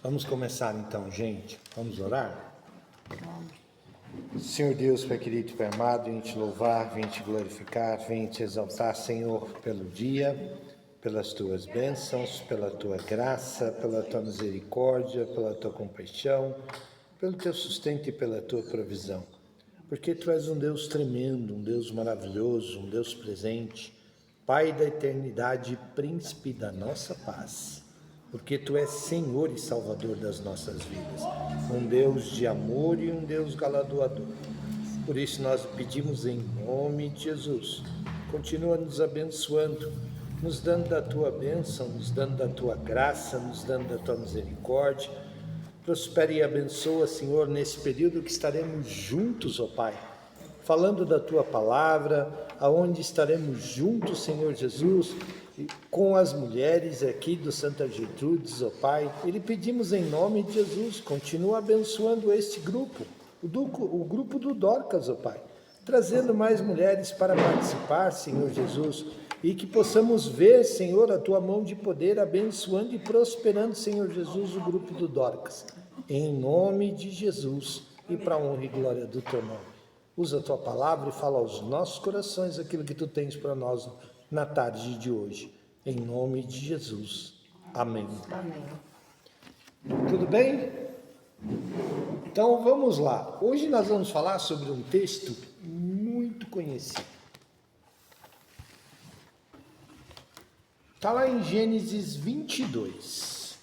Vamos começar então, gente. Vamos orar? Senhor Deus, Pai querido e Pai amado, vem te louvar, vem te glorificar, vem te exaltar, Senhor, pelo dia, pelas tuas bênçãos, pela tua graça, pela tua misericórdia, pela tua compaixão, pelo teu sustento e pela tua provisão. Porque tu és um Deus tremendo, um Deus maravilhoso, um Deus presente, Pai da eternidade, príncipe da nossa paz. Porque tu és Senhor e Salvador das nossas vidas, um Deus de amor e um Deus galardoador. Por isso nós pedimos em nome de Jesus, continua nos abençoando, nos dando da tua bênção, nos dando da tua graça, nos dando da tua misericórdia. Prospere e abençoa, Senhor, nesse período que estaremos juntos, ó Pai, falando da tua palavra, aonde estaremos juntos, Senhor Jesus, com as mulheres aqui do Santa Gertrudes, ó Pai. E lhe pedimos em nome de Jesus, continua abençoando este grupo, o grupo do Dorcas, ó Pai, trazendo mais mulheres para participar, Senhor Jesus, e que possamos ver, Senhor, a tua mão de poder abençoando e prosperando, Senhor Jesus, o grupo do Dorcas. Em nome de Jesus e para a honra e glória do teu nome. Usa a tua palavra e fala aos nossos corações aquilo que tu tens para nós na tarde de hoje. Em nome de Jesus. Amém. Amém. Tudo bem? Então vamos lá. Hoje nós vamos falar sobre um texto muito conhecido. Está lá em Gênesis 22.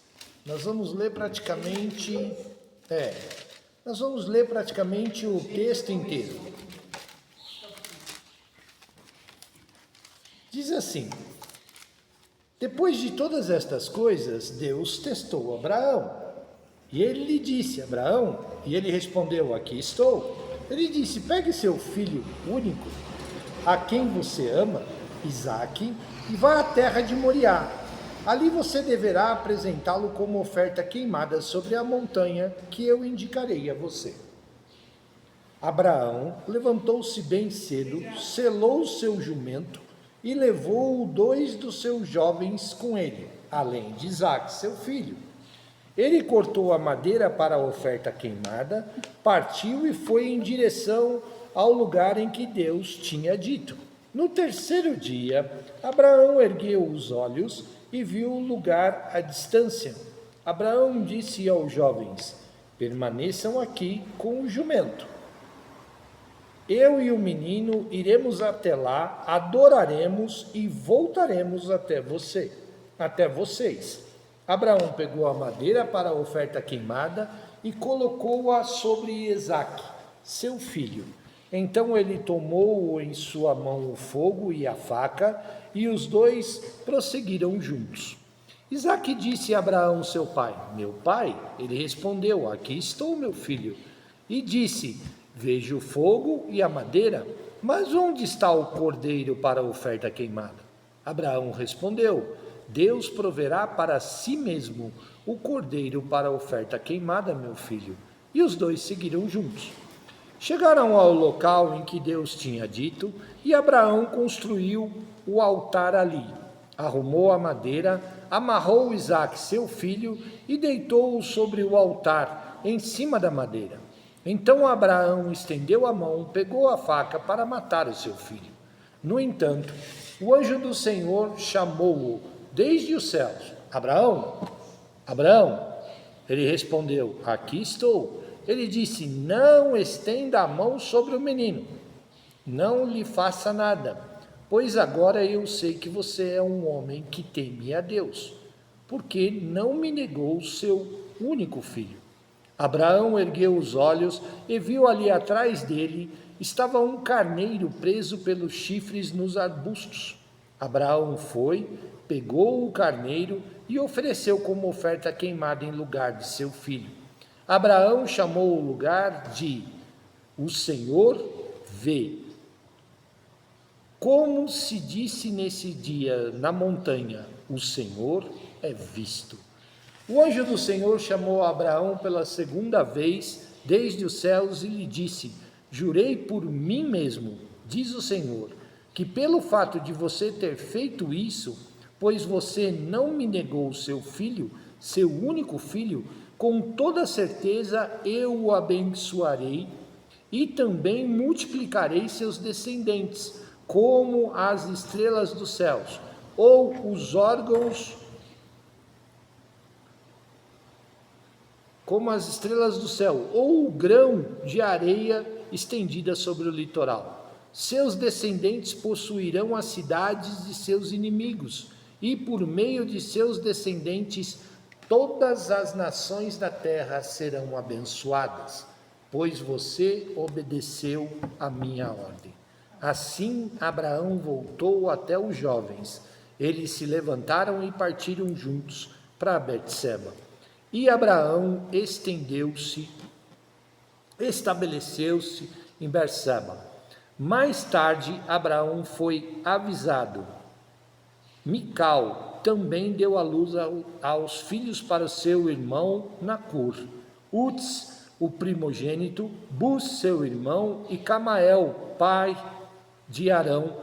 Nós vamos ler praticamente o texto inteiro. Diz assim: depois de todas estas coisas, Deus testou Abraão. E ele lhe disse: Abraão, e ele respondeu: aqui estou. Ele disse: pegue seu filho único, a quem você ama, Isaque, e vá à terra de Moriá. Ali você deverá apresentá-lo como oferta queimada sobre a montanha que eu indicarei a você. Abraão levantou-se bem cedo, selou seu jumento e levou 2 dos seus jovens com ele, além de Isaque, seu filho. Ele cortou a madeira para a oferta queimada, partiu e foi em direção ao lugar em que Deus tinha dito. No terceiro dia, Abraão ergueu os olhos e viu o lugar à distância. Abraão disse aos jovens: permaneçam aqui com o jumento. Eu e o menino iremos até lá, adoraremos e voltaremos até vocês. Abraão pegou a madeira para a oferta queimada e colocou-a sobre Isaque, seu filho. Então ele tomou em sua mão o fogo e a faca, e os dois prosseguiram juntos. Isaque disse a Abraão, seu pai: meu pai? Ele respondeu: aqui estou, meu filho. E disse: vejo o fogo e a madeira, mas onde está o cordeiro para a oferta queimada? Abraão respondeu: Deus proverá para si mesmo o cordeiro para a oferta queimada, meu filho. E os dois seguiram juntos. Chegaram ao local em que Deus tinha dito, e Abraão construiu o altar ali. Arrumou a madeira, amarrou Isaque, seu filho, e deitou-o sobre o altar, em cima da madeira. Então Abraão estendeu a mão, pegou a faca para matar o seu filho. No entanto, o anjo do Senhor chamou-o desde os céus: Abraão, Abraão. Ele respondeu: aqui estou. Ele disse: não estenda a mão sobre o menino, não lhe faça nada, pois agora eu sei que você é um homem que teme a Deus, porque não me negou o seu único filho. Abraão ergueu os olhos e viu ali atrás dele estava um carneiro preso pelos chifres nos arbustos. Abraão foi, pegou o carneiro e ofereceu como oferta queimada em lugar de seu filho. Abraão chamou o lugar de O Senhor vê. Como se disse nesse dia na montanha: o Senhor é visto. O anjo do Senhor chamou Abraão pela segunda vez desde os céus e lhe disse: jurei por mim mesmo, diz o Senhor, que pelo fato de você ter feito isso, pois você não me negou seu filho, seu único filho, com toda certeza eu o abençoarei e também multiplicarei seus descendentes, como as estrelas dos céus, ou os órgãos, como as estrelas do céu, ou o grão de areia estendida sobre o litoral. Seus descendentes possuirão as cidades de seus inimigos, e por meio de seus descendentes todas as nações da terra serão abençoadas, pois você obedeceu a minha ordem. Assim Abraão voltou até os jovens. Eles se levantaram e partiram juntos para Betseba. E Abraão estabeleceu-se em Berseba. Mais tarde, Abraão foi avisado. Mical também deu à luz aos filhos para o seu irmão Nacor, Uts, o primogênito, Bus, seu irmão, e Camael, pai de Arão,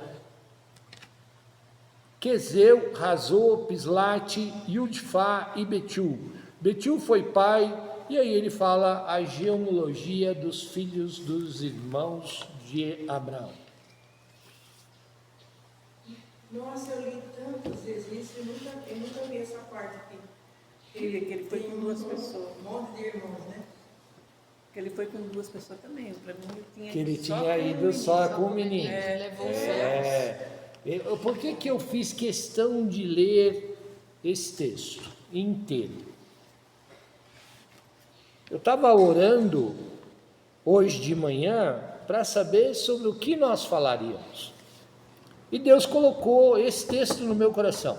Quezeu, Razô, Pislate, Yudfá e Betul. Betul foi pai, e aí ele fala a genealogia dos filhos dos irmãos de Abraão. Nossa, eu li tantas vezes isso e nunca vi essa parte aqui. Que ele foi com duas pessoas. Um monte de irmãos, né? Que ele foi com duas pessoas também. Para mim, Ele tinha ido só com o menino. Levou os céus. Por que eu fiz questão de ler esse texto inteiro? Eu estava orando hoje de manhã para saber sobre o que nós falaríamos. E Deus colocou esse texto no meu coração.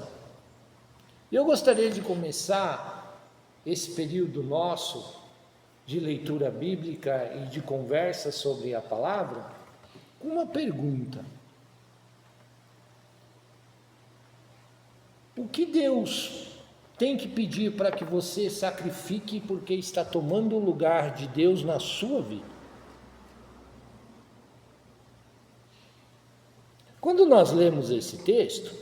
E eu gostaria de começar esse período nosso de leitura bíblica e de conversa sobre a palavra com uma pergunta. O que Deus tem que pedir para que você sacrifique porque está tomando o lugar de Deus na sua vida? Quando nós lemos esse texto,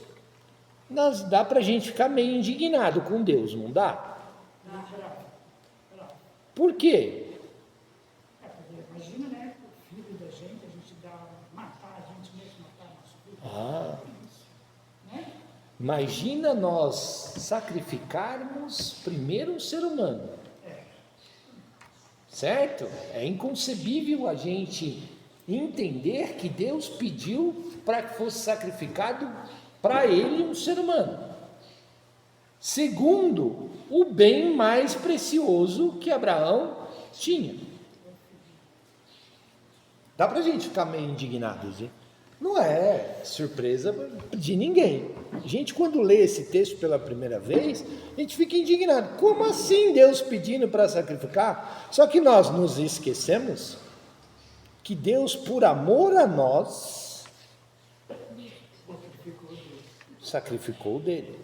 dá para a gente ficar meio indignado com Deus, não dá? Por quê? Imagina, né? O filho da gente, a gente matar a gente mesmo, matar nosso filho. Né? Imagina nós sacrificarmos primeiro um ser humano. Certo? É inconcebível a gente entender que Deus pediu para que fosse sacrificado para ele um ser humano. Segundo, o bem mais precioso que Abraão tinha. Dá para a gente ficar meio indignado, hein? Não é surpresa de ninguém. A gente, quando lê esse texto pela primeira vez, a gente fica indignado. Como assim Deus pedindo para sacrificar? Só que nós nos esquecemos que Deus, por amor a nós, sacrificou o dele.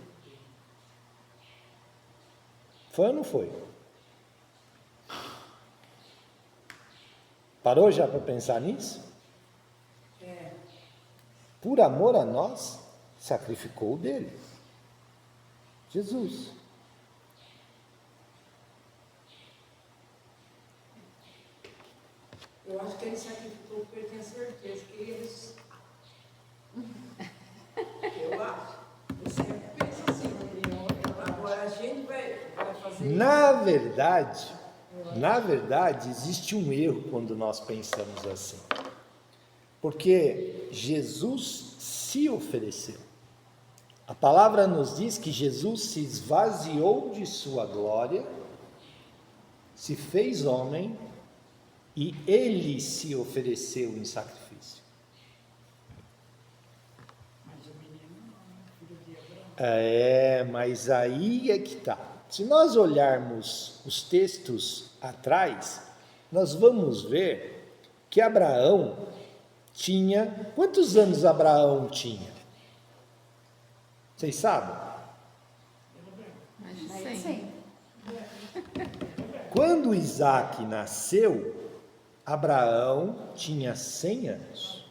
Foi ou não foi? Parou já para pensar nisso? Por amor a nós, sacrificou o dele. Jesus. Eu acho que ele sacrificou porque ele tinha certeza que eles. Eu acho. Eu sempre penso assim, agora a gente vai fazer. Na verdade, existe um erro quando nós pensamos assim. Porque Jesus se ofereceu. A palavra nos diz que Jesus se esvaziou de sua glória, se fez homem e ele se ofereceu em sacrifício. Mas o menino não, filho de Abraão. Mas aí é que está. Se nós olharmos os textos atrás, nós vamos ver que Abraão tinha... Quantos anos Abraão tinha? Vocês sabem? Mais de 100. Quando Isaac nasceu, Abraão tinha 100 anos.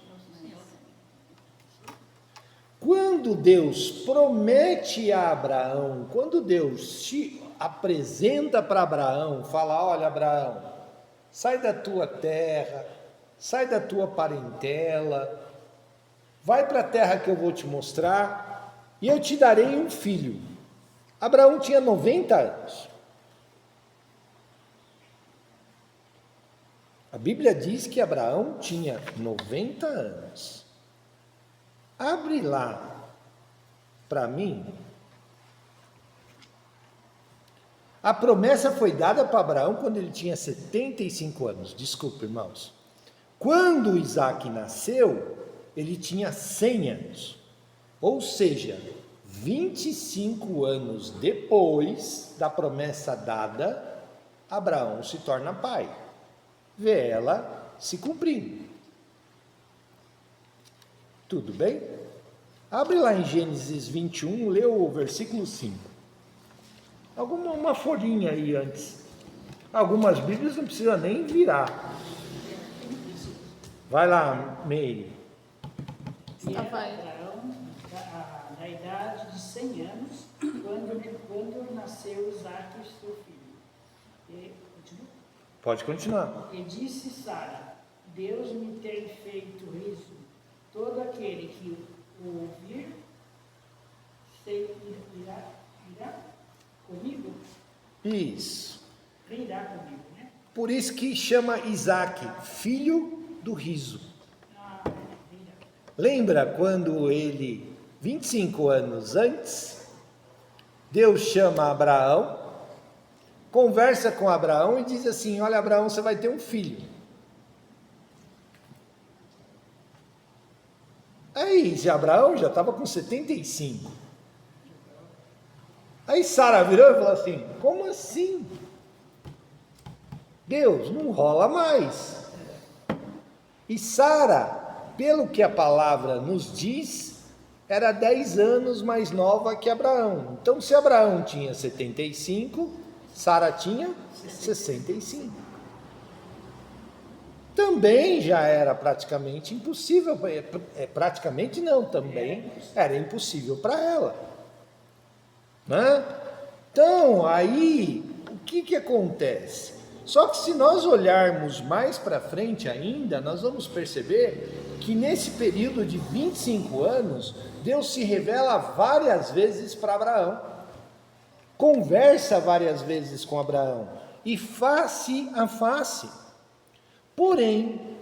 Quando Deus promete a Abraão, quando Deus apresenta para Abraão, fala: olha, Abraão, sai da tua terra, sai da tua parentela, vai para a terra que eu vou te mostrar e eu te darei um filho. Abraão tinha 90 anos. A Bíblia diz que Abraão tinha 90 anos. Abre lá para mim. A promessa foi dada para Abraão quando ele tinha 75 anos. Desculpa, irmãos. Quando Isaac nasceu, ele tinha 100 anos. Ou seja, 25 anos depois da promessa dada, Abraão se torna pai. Vê ela se cumprindo. Tudo bem? Abre lá em Gênesis 21, lê o versículo 5. Uma folhinha aí antes. Algumas Bíblias não precisa nem virar. Vai lá, Meire. E Abraão, na idade de 100 anos, quando nasceu Isaque, seu filho. E, continua? Pode continuar. E disse Sara: Deus me tem feito riso. Todo aquele que o ouvir irá comigo? Isso. Rirá comigo, né? Por isso que chama Isaac, filho do riso. Rirá. Lembra quando ele, 25 anos antes, Deus chama Abraão, conversa com Abraão e diz assim: olha, Abraão, você vai ter um filho. Aí Abraão já estava com 75. Aí Sara virou e falou assim: como assim? Deus, não rola mais. E Sara, pelo que a palavra nos diz, era 10 anos mais nova que Abraão. Então, se Abraão tinha 75, Sara tinha 65. Também já era praticamente impossível, praticamente não, também era impossível para ela. Né? Então, aí, o que acontece? Só que se nós olharmos mais para frente ainda, nós vamos perceber que nesse período de 25 anos, Deus se revela várias vezes para Abraão, conversa várias vezes com Abraão, e face a face. Porém,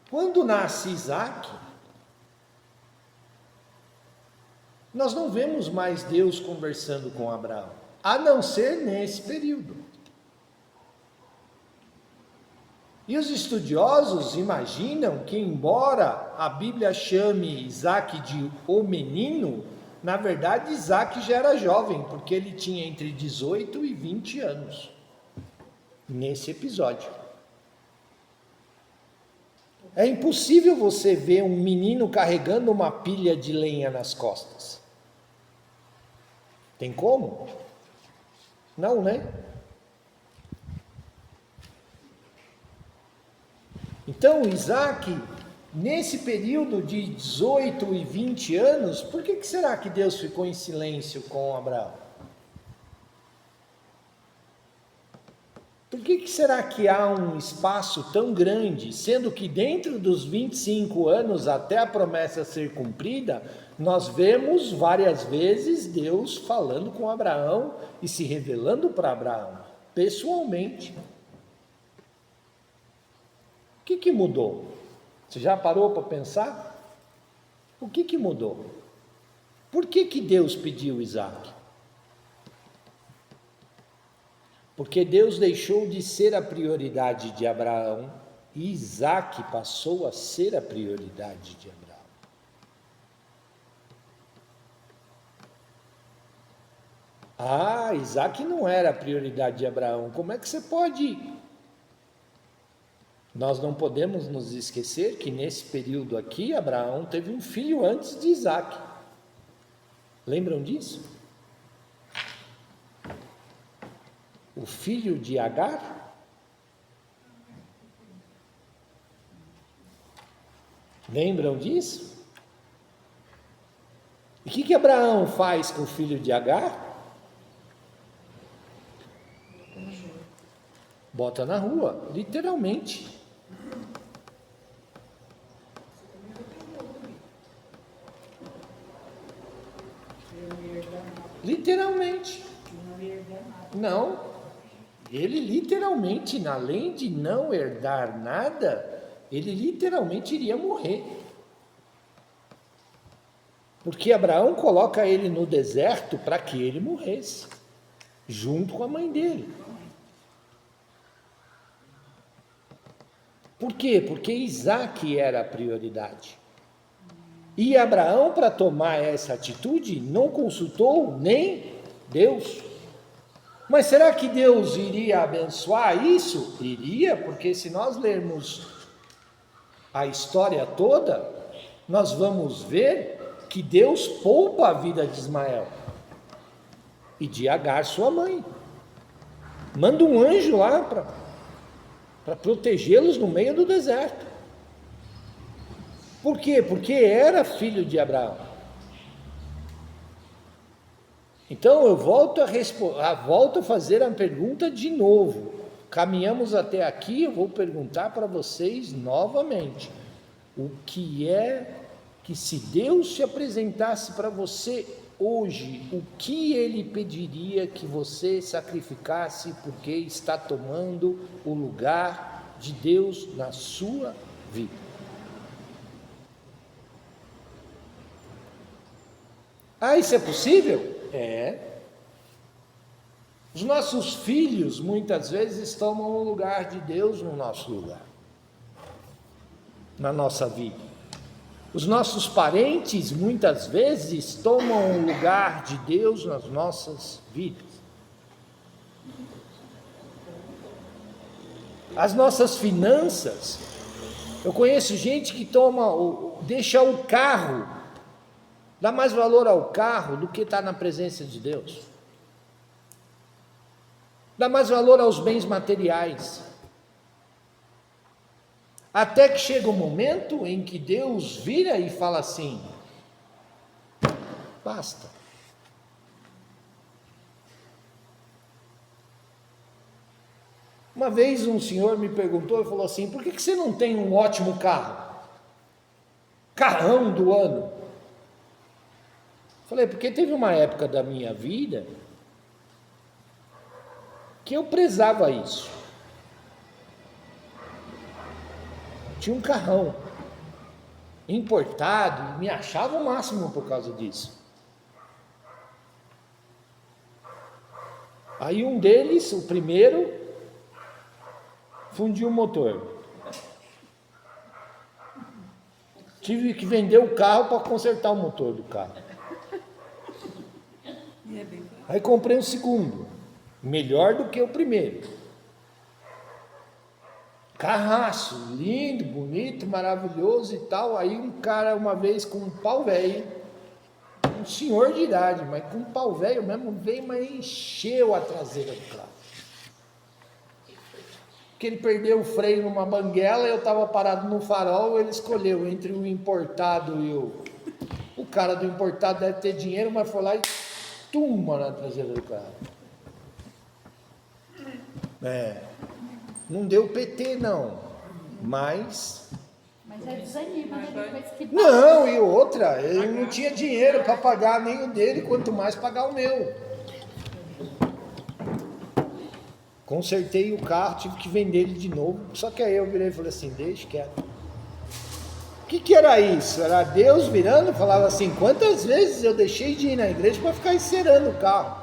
quando nasce Isaac, nós não vemos mais Deus conversando com Abraão, a não ser nesse período. E os estudiosos imaginam que, embora a Bíblia chame Isaac de o menino, na verdade Isaac já era jovem, porque ele tinha entre 18 e 20 anos, nesse episódio. É impossível você ver um menino carregando uma pilha de lenha nas costas. Tem como? Não, né? Então, Isaac, nesse período de 18 e 20 anos, por que será que Deus ficou em silêncio com Abraão? Por que será que há um espaço tão grande, sendo que dentro dos 25 anos até a promessa ser cumprida, nós vemos várias vezes Deus falando com Abraão e se revelando para Abraão, pessoalmente. O que mudou? Você já parou para pensar? O que mudou? Por que Deus pediu Isaac? Porque Deus deixou de ser a prioridade de Abraão e Isaac passou a ser a prioridade de Abraão. Ah, Isaac não era a prioridade de Abraão. Como é que você pode? Nós não podemos nos esquecer que nesse período aqui, Abraão teve um filho antes de Isaac. Lembram disso? O filho de Agar? Lembram disso? E o que Abraão faz com o filho de Agar? bota na rua, literalmente. Literalmente. Não. Ele literalmente, além de não herdar nada, ele literalmente iria morrer. Porque Abraão coloca ele no deserto para que ele morresse, junto com a mãe dele. Por quê? Porque Isaac era a prioridade. E Abraão, para tomar essa atitude, não consultou nem Deus. Mas será que Deus iria abençoar isso? Iria, porque se nós lermos a história toda, nós vamos ver que Deus poupa a vida de Ismael e de Agar, sua mãe. Manda um anjo lá para protegê-los no meio do deserto. Por quê? Porque era filho de Abraão. Então eu volto a fazer a pergunta de novo. Caminhamos até aqui, eu vou perguntar para vocês novamente. O que é que, se Deus se apresentasse para você hoje, o que Ele pediria que você sacrificasse, porque está tomando o lugar de Deus na sua vida? Ah, isso é possível? É. Os nossos filhos muitas vezes tomam o lugar de Deus no nosso lugar, na nossa vida. Os nossos parentes muitas vezes tomam o lugar de Deus nas nossas vidas. As nossas finanças. Eu conheço gente que deixa o carro, dá mais valor ao carro do que estar na presença de Deus. Dá mais valor aos bens materiais. Até que chega um momento em que Deus vira e fala assim: basta. Uma vez um senhor me perguntou e falou assim: por que você não tem um ótimo carro? Carrão do ano. Falei, porque teve uma época da minha vida que eu prezava isso. Tinha um carrão importado, me achava o máximo por causa disso. Aí um deles, o primeiro, fundiu o motor. Tive que vender o carro para consertar o motor do carro. Aí comprei um segundo, melhor do que o primeiro. Carraço, lindo, bonito, maravilhoso e tal. Aí um cara, uma vez, com um pau velho, um senhor de idade, mas com um pau velho mesmo, veio, mas encheu a traseira do carro. Porque ele perdeu o freio numa banguela, eu estava parado no farol, ele escolheu entre o importado e o cara do importado deve ter dinheiro, mas foi lá e tumba na traseira do carro. Não deu PT não, mas é desanima, né? Depois que não, e outra, ele não tinha dinheiro para pagar nem o dele, quanto mais pagar o meu. Consertei o carro, tive que vender ele de novo, só que aí eu virei e falei assim, deixa quieto. O que era isso? Era Deus virando, falava assim, quantas vezes eu deixei de ir na igreja para ficar encerando o carro?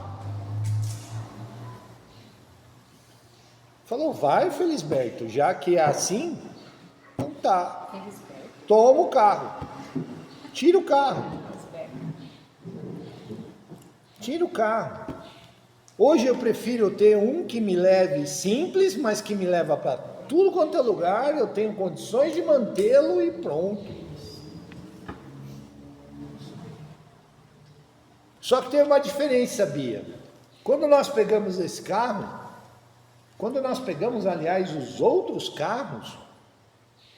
Falou, vai, Felisberto, já que é assim, então tá. Toma o carro. Tira o carro. Tira o carro. Hoje eu prefiro ter um que me leve simples, mas que me leva para tudo quanto é lugar, eu tenho condições de mantê-lo e pronto. Só que tem uma diferença, Bia. Quando nós pegamos esse carro, quando nós pegamos, aliás, os outros carros,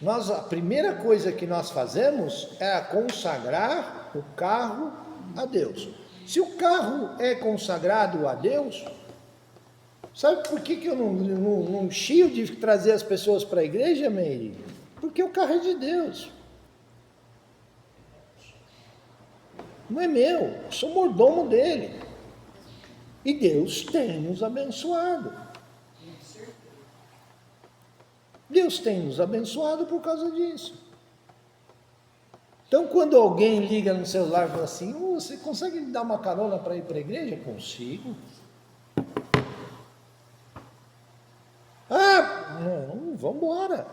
a primeira coisa que nós fazemos é consagrar o carro a Deus. Se o carro é consagrado a Deus, Sabe por que eu não chio de trazer as pessoas para a igreja, Meire? Porque o carro é de Deus. Não é meu, eu sou mordomo dele. E Deus tem nos abençoado. Deus tem nos abençoado por causa disso. Então, quando alguém liga no celular e fala assim, você consegue me dar uma carona para ir para a igreja? Consigo. Não, vamos embora.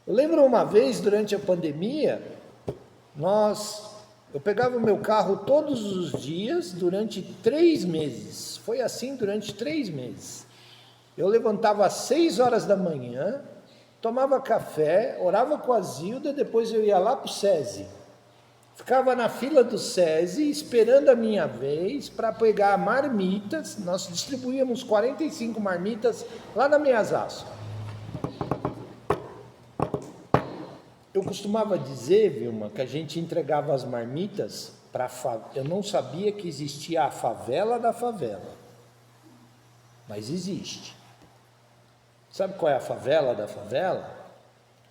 Eu lembro uma vez, durante a pandemia, eu pegava o meu carro todos os dias durante 3 meses. Foi assim durante 3 meses. Eu levantava às 6 horas da manhã, tomava café, orava com a Zilda, depois eu ia lá para o SESI. Ficava na fila do SESI, esperando a minha vez para pegar marmitas. Nós distribuíamos 45 marmitas lá na Miyazaço. Eu costumava dizer, Vilma, que a gente entregava as marmitas para a favela. Eu não sabia que existia a favela da favela, mas existe. Sabe qual é a favela da favela?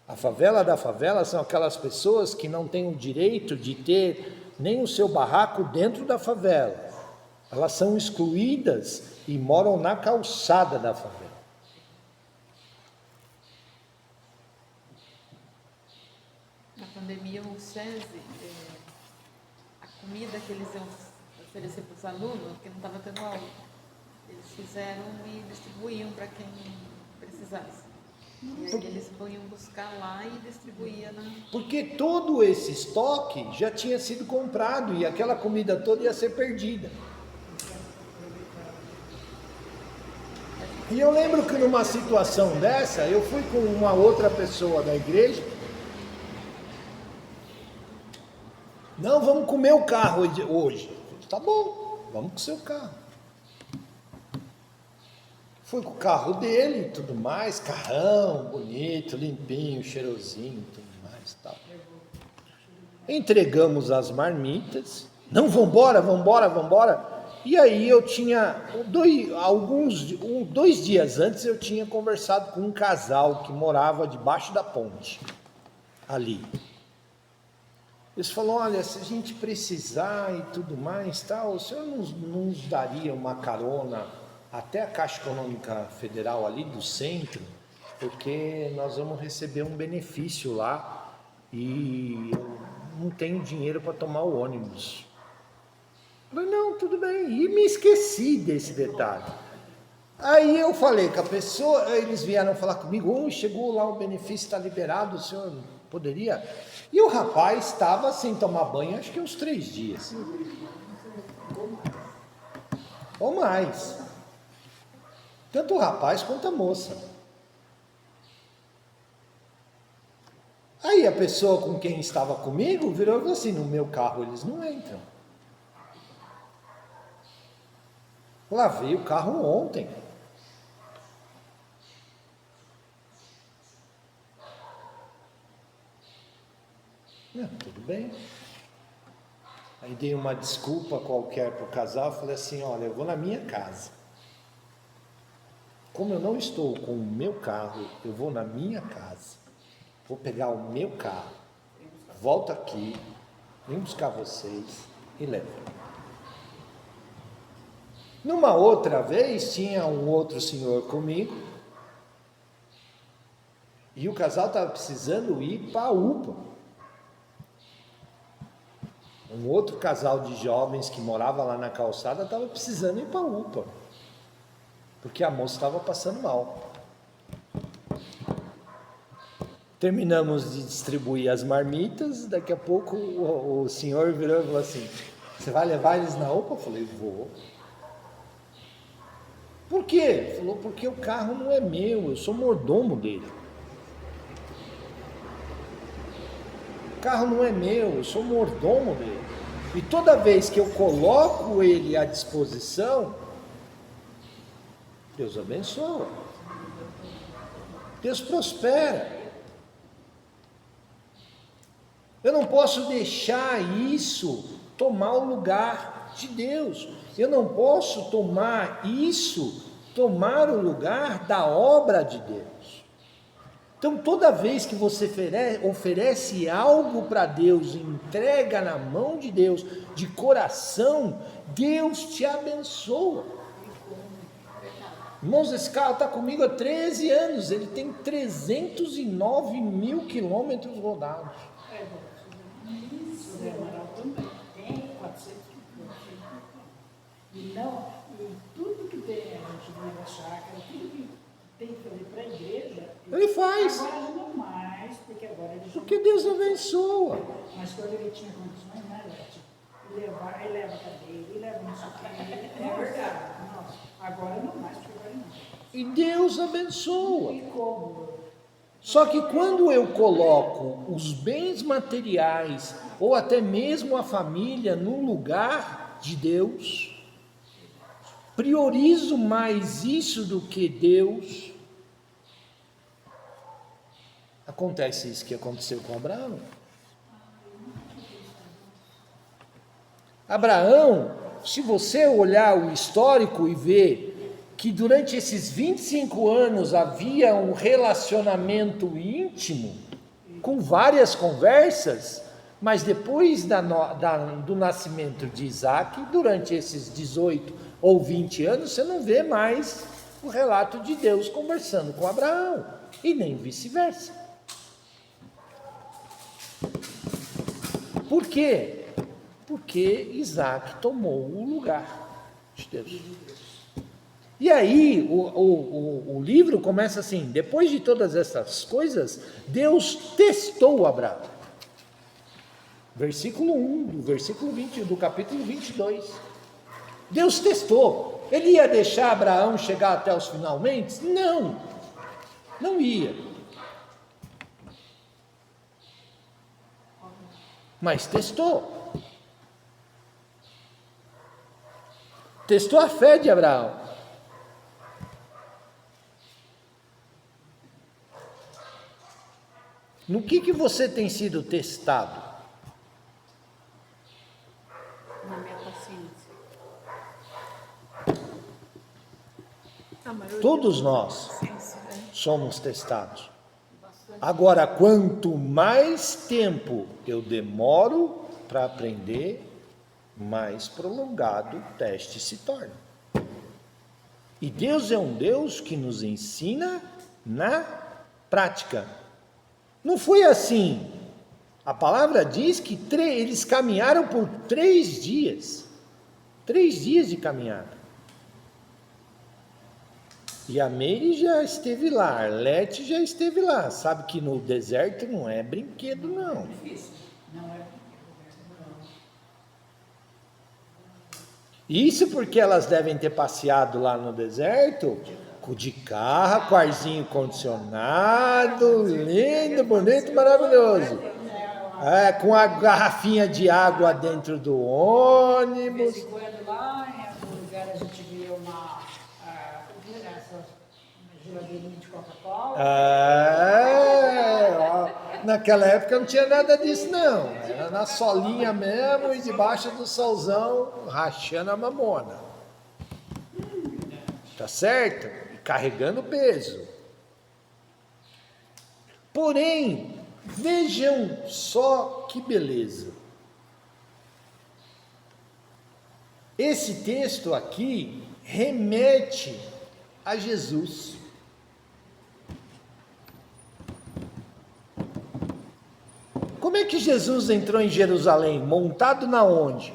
A favela da favela são aquelas pessoas que não têm o direito de ter nem o seu barraco dentro da favela. Elas são excluídas e moram na calçada da favela. Na pandemia, o SESI, a comida que eles iam oferecer para os alunos, porque não estava tendo aula, eles fizeram e distribuíam para quem precisasse. E aí eles iam buscar lá e distribuía na... Porque todo esse estoque já tinha sido comprado e aquela comida toda ia ser perdida. E eu lembro que numa situação dessa, eu fui com uma outra pessoa da igreja. Não, vamos com o meu carro hoje. Eu falei, tá bom, vamos com o seu carro. Fui com o carro dele e tudo mais, carrão, bonito, limpinho, cheirosinho, tudo mais, tal. Entregamos as marmitas. Não, vambora. E aí eu tinha, 2 dias antes eu tinha conversado com um casal que morava debaixo da ponte, ali. Eles falaram, olha, se a gente precisar e tudo mais, tal, o senhor nos daria uma carona até a Caixa Econômica Federal ali do centro, porque nós vamos receber um benefício lá e eu não tenho dinheiro para tomar o ônibus. Eu falei, não, tudo bem. E me esqueci desse detalhe. Aí eu falei com a pessoa, eles vieram falar comigo, chegou lá o benefício, está liberado, o senhor poderia? E o rapaz estava sem tomar banho, acho que uns 3 dias. Ou mais. Tanto o rapaz quanto a moça. Aí a pessoa com quem estava comigo virou e falou assim, no meu carro eles não entram. Lavei o carro ontem. Tudo bem. Aí dei uma desculpa qualquer para o casal, falei assim, olha, eu vou na minha casa. Como eu não estou com o meu carro, eu vou na minha casa. Vou pegar o meu carro, volto aqui, venho buscar vocês e levo. Numa outra vez, tinha um outro senhor comigo, e o casal estava precisando ir para a UPA. Um outro casal de jovens que morava lá na calçada estava precisando ir para a UPA, porque a moça estava passando mal. Terminamos de distribuir as marmitas, daqui a pouco o senhor virou e falou assim, você vai levar eles na UPA? Eu falei, vou. Por quê? Ele falou, porque o carro não é meu, eu sou mordomo dele. O carro não é meu, eu sou mordomo dele. E toda vez que eu coloco ele à disposição, Deus abençoa. Deus prospera. Eu não posso deixar isso tomar o lugar de Deus. Eu não posso tomar o lugar da obra de Deus. Então, toda vez que você oferece algo para Deus, entrega na mão de Deus, de coração, Deus te abençoa. Irmãos, esse carro está comigo há 13 anos, ele tem 309 mil quilômetros rodados. O Zé Amaral também tem 400 quilômetros. E tudo que tem, a gente vive na chácara, tudo que tem que fazer para a igreja, Ele faz. agora não mais, porque agora ele já... Porque Deus abençoa. Mas quando ele tinha condições, né, Lete? Ele leva cadeira, ele leva não sei o quê. É verdade. Nossa, agora não mais, porque agora não. E Deus abençoa. E como? Só que quando eu coloco os bens materiais, ou até mesmo a família, no lugar de Deus, priorizo mais isso do que Deus, acontece isso que aconteceu com Abraão. Abraão, se você olhar o histórico e ver que durante esses 25 anos havia um relacionamento íntimo, com várias conversas, mas depois do nascimento de Isaac, durante esses 18 ou 20 anos, você não vê mais o relato de Deus conversando com Abraão, e nem vice-versa. Por quê? Porque Isaac tomou o lugar de Deus. E aí o livro começa assim: depois de todas essas coisas, Deus testou Abraão. Versículo 1, do capítulo 22. Deus testou. Ele ia deixar Abraão chegar até os finalmente? Não, não ia. Mas testou. Testou a fé de Abraão. No que você tem sido testado? Na minha paciência. Todos nós Paciência, né? somos testados. Agora, quanto mais tempo eu demoro para aprender, mais prolongado o teste se torna. E Deus é um Deus que nos ensina na prática. Não foi assim. A palavra diz que eles caminharam por 3 dias. 3 dias de caminhada. E a Meire já esteve lá, a Arlete já esteve lá. Sabe que no deserto não é brinquedo, não. Isso porque elas devem ter passeado lá no deserto de carro, com arzinho condicionado, lindo, bonito, maravilhoso. Com a garrafinha de água dentro do De ônibus. vez em quando lá, em algum lugar a gente via uma geladeirinha de Coca-Cola. Naquela época não tinha nada disso, não. Era na solinha mesmo e debaixo do solzão, rachando a mamona. Tá certo? E carregando peso. Porém, vejam só que beleza. Esse texto aqui remete a Jesus. Como é que Jesus entrou em Jerusalém? Montado na onde?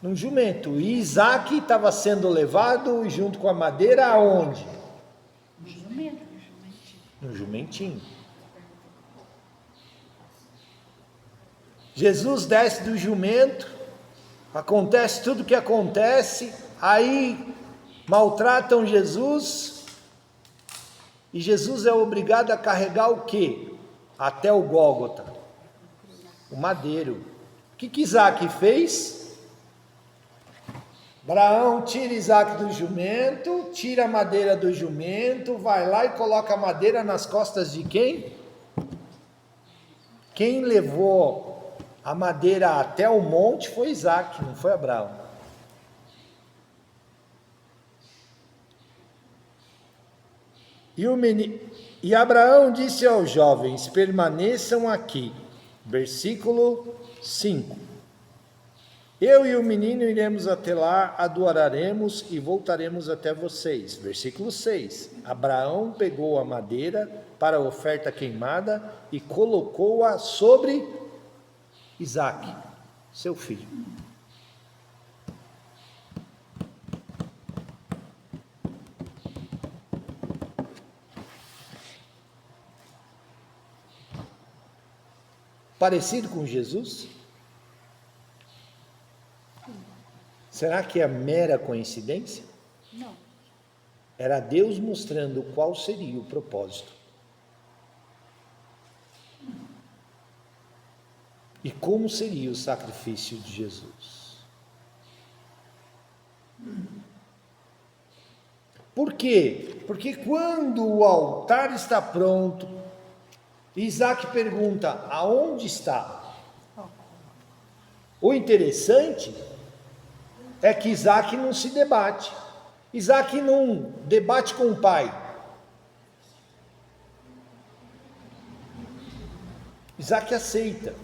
Num jumento. E Isaac estava sendo levado junto com a madeira aonde? No jumentinho. Jesus desce do jumento, acontece tudo o que acontece, aí maltratam Jesus, e Jesus é obrigado a carregar o quê? Até o Gólgota, o madeiro. O que Isaac fez? Abraão tira Isaac do jumento, tira a madeira do jumento, vai lá e coloca a madeira nas costas de quem? Quem levou a madeira até o monte foi Isaac, não foi Abraão. E Abraão disse aos jovens: permaneçam aqui. Versículo 5. Eu e o menino iremos até lá, adoraremos e voltaremos até vocês. Versículo 6. Abraão pegou a madeira para a oferta queimada e colocou-a sobre Isaque, seu filho. Parecido com Jesus? Será que é mera coincidência? Não. Era Deus mostrando qual seria o propósito. E como seria o sacrifício de Jesus. Por quê? Porque quando o altar está pronto, Isaac pergunta: aonde está? O interessante é que Isaac não se debate. Isaac não debate com o pai. Isaac aceita.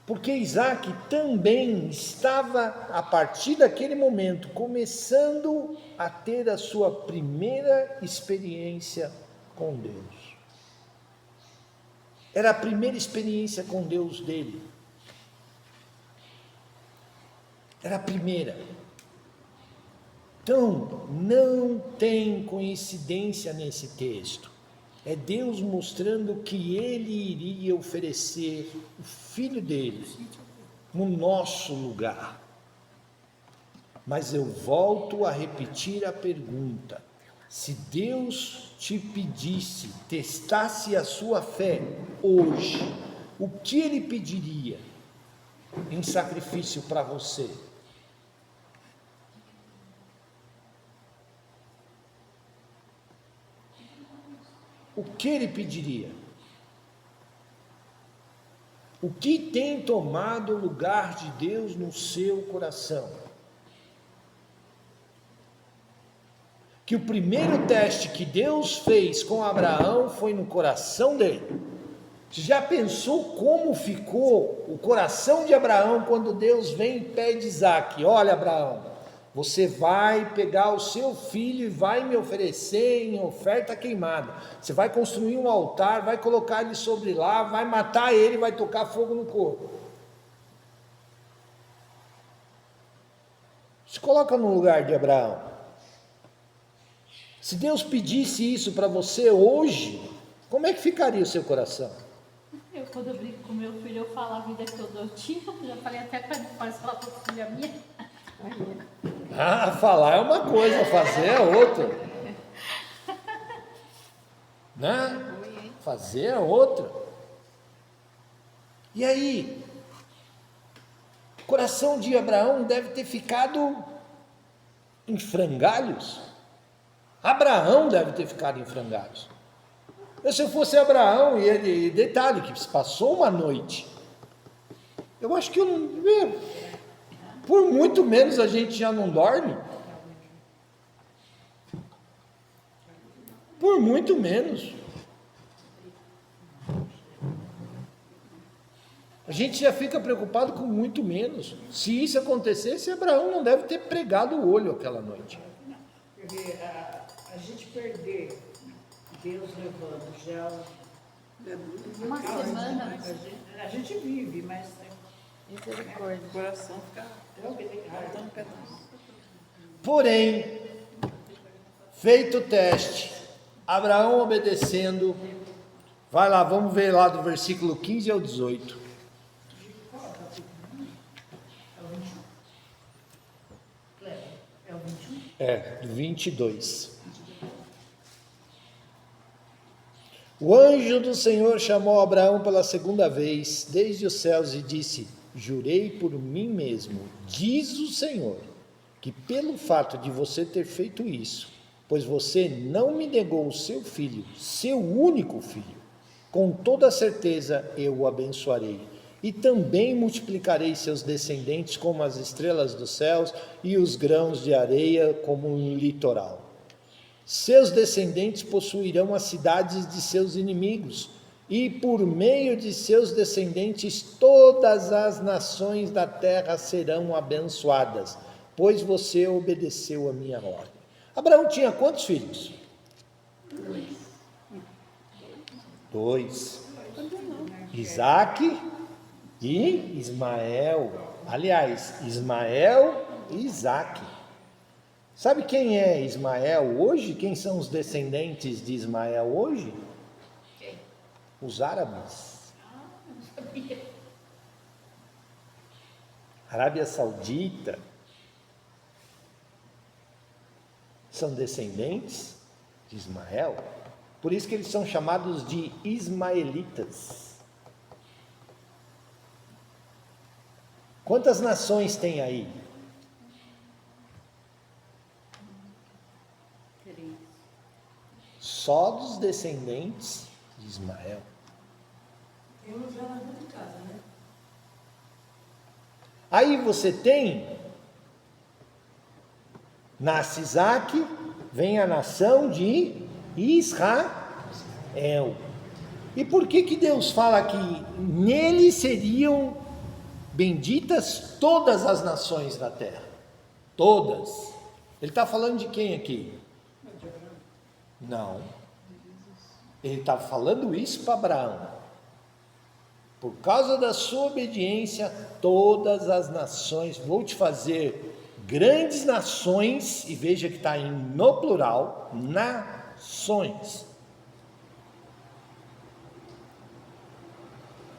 Porque Isaac também estava, a partir daquele momento, começando a ter a sua primeira experiência com Deus. Era a primeira experiência com Deus dele. Era a primeira. Então, não tem coincidência nesse texto. É Deus mostrando que Ele iria oferecer o Filho dele no nosso lugar. Mas eu volto a repetir a pergunta: se Deus te pedisse, testasse a sua fé hoje, o que Ele pediria em sacrifício para você? O que Ele pediria? O que tem tomado o lugar de Deus no seu coração? Que o primeiro teste que Deus fez com Abraão foi no coração dele. Você já pensou como ficou o coração de Abraão quando Deus vem e pede Isaque? Olha, Abraão, você vai pegar o seu filho e vai me oferecer em oferta queimada. Você vai construir um altar, vai colocar ele sobre lá, vai matar ele, vai tocar fogo no corpo. Se coloca no lugar de Abraão. Se Deus pedisse isso para você hoje, como é que ficaria o seu coração? Quando eu brinco com meu filho, eu falo a vida que eu dou tio. Já falei até para ele falar para a filha minha. Ah, falar é uma coisa, fazer é outra. Né? Fazer é outra. E aí, o coração de Abraão deve ter ficado em frangalhos. Abraão deve ter ficado em frangalhos. Se eu fosse Abraão, e ele, detalhe, que se passou uma noite, eu acho que eu não. Por muito menos a gente já não dorme. Por muito menos. A gente já fica preocupado com muito menos. Se isso acontecesse, Abraão não deve ter pregado o olho aquela noite. Porque a gente perder Deus levando já Uma semana. a gente vive, mas Misericórdia. O coração fica dando pedaço. Porém, feito o teste, Abraão obedecendo, vai lá, vamos ver lá do versículo 15 ao 18. é o 21. Do 22. O anjo do Senhor chamou Abraão pela segunda vez, desde os céus, e disse: jurei por mim mesmo, diz o Senhor, que pelo fato de você ter feito isso, pois você não me negou o seu filho, seu único filho, com toda certeza eu o abençoarei. E também multiplicarei seus descendentes como as estrelas dos céus e os grãos de areia como um litoral. Seus descendentes possuirão as cidades de seus inimigos, e por meio de seus descendentes todas as nações da terra serão abençoadas, pois você obedeceu a minha ordem. Abraão tinha quantos filhos? 2. Isaac e Ismael. Aliás, Ismael e Isaac. Sabe quem é Ismael hoje? Quem são os descendentes de Ismael hoje? Os árabes. Arábia Saudita. São descendentes de Ismael. Por isso que eles são chamados de ismaelitas. Quantas nações tem aí? Só dos descendentes de Ismael. Tem um já na rua de casa, né? Aí você tem, nasce Isaac, vem a nação de Israel. E por que Deus fala que nele seriam benditas todas as nações da terra? Todas. Ele está falando de quem aqui? Não. Ele está falando isso para Abraão. Por causa da sua obediência, todas as nações, vou te fazer grandes nações, e veja que está no plural, nações.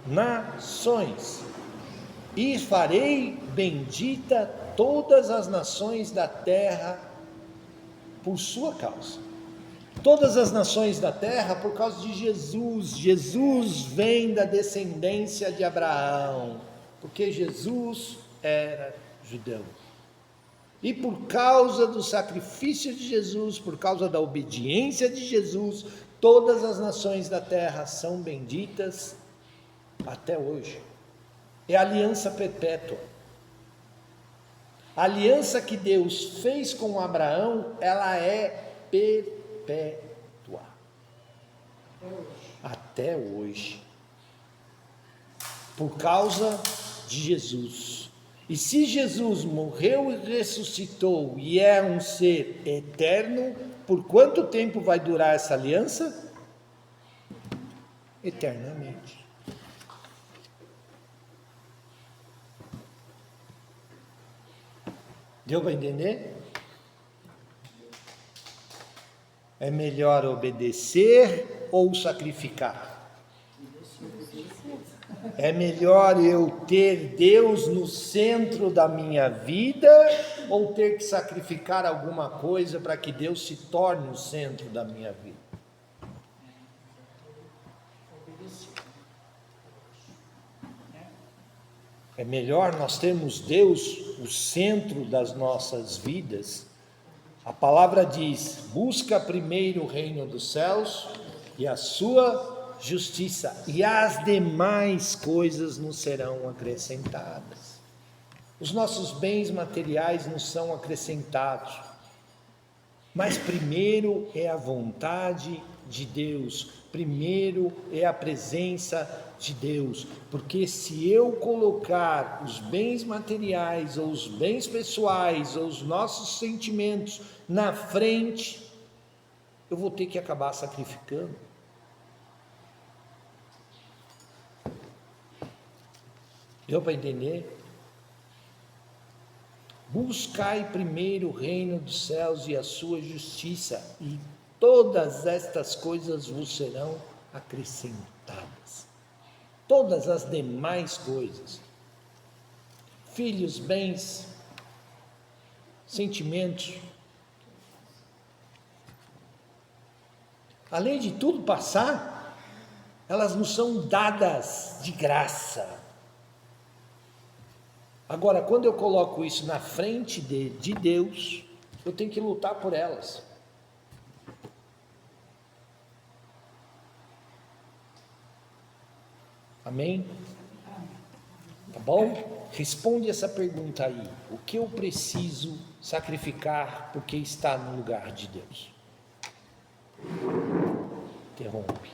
Nações. E farei bendita todas as nações da terra por sua causa. Todas as nações da terra por causa de Jesus. Jesus vem da descendência de Abraão, porque Jesus era judeu. E por causa do sacrifício de Jesus, por causa da obediência de Jesus, todas as nações da terra são benditas até hoje. É a aliança perpétua. A aliança que Deus fez com Abraão, ela é perpétua. Até hoje. Por causa de Jesus. E se Jesus morreu e ressuscitou e é um ser eterno, por quanto tempo vai durar essa aliança? Eternamente. Deu para entender? É melhor obedecer ou sacrificar? É melhor eu ter Deus no centro da minha vida ou ter que sacrificar alguma coisa para que Deus se torne o centro da minha vida? É melhor nós termos Deus o centro das nossas vidas. A palavra diz: busca primeiro o reino dos céus e a sua justiça, e as demais coisas nos serão acrescentadas. Os nossos bens materiais nos são acrescentados, mas primeiro é a vontade de Deus, primeiro é a presença de Deus, porque se eu colocar os bens materiais, ou os bens pessoais, ou os nossos sentimentos na frente, eu vou ter que acabar sacrificando. Deu para entender? Buscai primeiro o reino dos céus e a sua justiça, e todas estas coisas vos serão acrescentadas. Todas as demais coisas, filhos, bens, sentimentos, além de tudo passar, elas nos são dadas de graça. Agora, quando eu coloco isso na frente de Deus, eu tenho que lutar por elas. Amém? Tá bom? Responde essa pergunta aí. O que eu preciso sacrificar porque está no lugar de Deus? Interrompe.